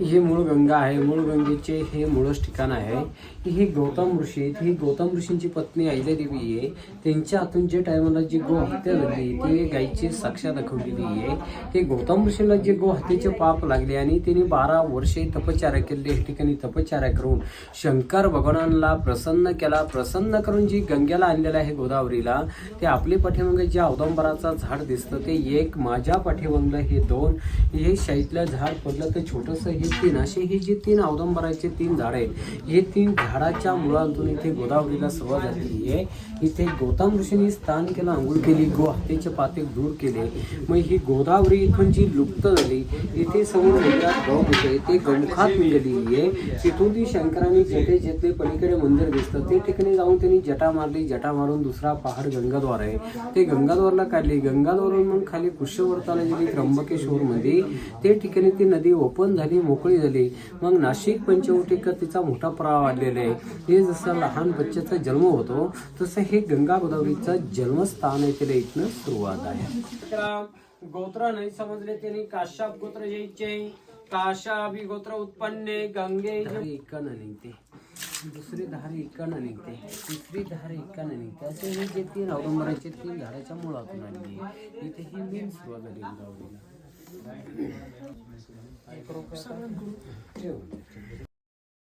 हे मूळ गंगा आहे. मूळ गंगेचे हे मूळच ठिकाण आहे. हे गौतम ऋषी आहेत. ही गौतम ऋषींची पत्नी अहिल्यादेवी आहे. त्यांच्या हातून जे टायमाला जी गो हत्या झाली ते गायीची साक्ष दाखवलेली आहे. ते गौतम ऋषीला जे गो हत्येचे पाप लागले आणि त्यांनी 12 वर्षे तपश्चर्या केली. या ठिकाणी तपश्चर्या करून शंकर भगवानांना प्रसन्न केला. प्रसन्न करून जी गंगेला आणलेलं आहे गोदावरीला, ते आपले पाठीमागे जे औदंबराचा झाड दिसतं ते एक, माझ्या पाठीमागलं हे 2, हे शाईतलं झाड पडलं तर छोटंसं हे 3, असे हे जे 3 औदंबराचे 3 झाड आहेत. हे 3 झाडाच्या मुळांतून इथे गोदावरीला सुरुवात झालेली आहे. इथे गौतम ऋषींनी स्नान केलं, आंघोळ केली, गो हत्येचे पाते दूर केले. मग ही गोदावरी इथून जी लुप्त झाली, इथे समोर मंदिरात गौ होते ते गौमुखात गेलेली आहे. तिथून ती शंकरांनी जटे घेतले, पलीकडे मंदिर दिसतं ते ठिकाणी जाऊन त्यांनी जटा मारली. जटा मारून दुसरा पहाड गंगाद्वार आहे, ते गंगाद्वारला काढली. गंगाद्वारून मग खाली पुष्यवर्ताला गेली त्र्यंबकेश्वर मध्ये. ते ठिकाणी ती नदी ओपन झाली, मोकळी झाली. मग नाशिक पंचवटीकर तिचा मोठा प्रवाह वाढलेला आहे. हे जसं लहान बच्च्याचा जन्म होतो तसं हे गंगा गोदावरीचं जन्मस्थान आहे. त्याला इथनं सुरुवात आहे. गोत्र नाही समजले त्यांनी काश्यप गोत्र यायचे. काश्यपी गोत्र उत्पन्ने गंगे इकडनं निघते, दुसरी धार इकडनं निघते, तिसरी धार इकडनं निघते. असे हे जे 3 औदंबराचे 3 झाडाच्या मुळातून आलेली आहे. इथे ही मेन सुरुवात झाली गोदावरीला.